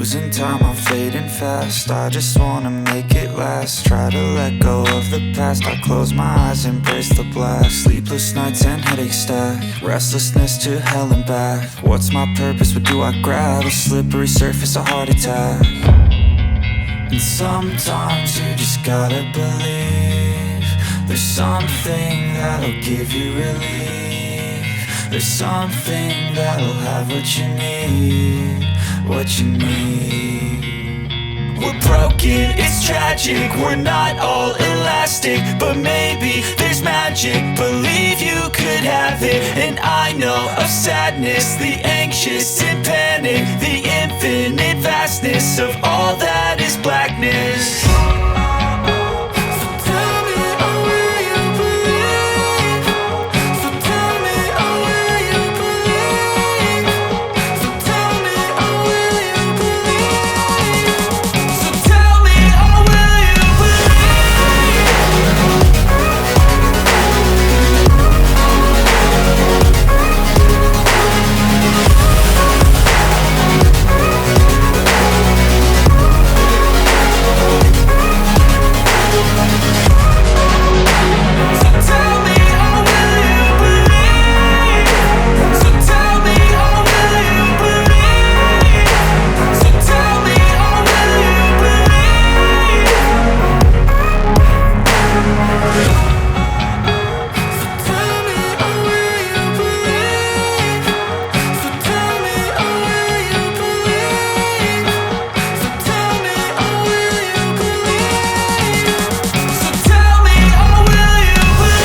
losing time, I'm fading fast. I just wanna make it last. Try to let go of the past. I close my eyes, embrace the blast. Sleepless nights and headaches stack. Restlessness to hell and back. What's my purpose? What do I grab? A slippery surface, a heart attack. And sometimes you just gotta believe there's something that'll give you relief. There's something that'll have what you need, what you need. We're broken, it's tragic, we're not all elastic, but maybe there's magic, believe you could have it. And I know of sadness, the anxious and panic, the infinite vastness of all that is blackness.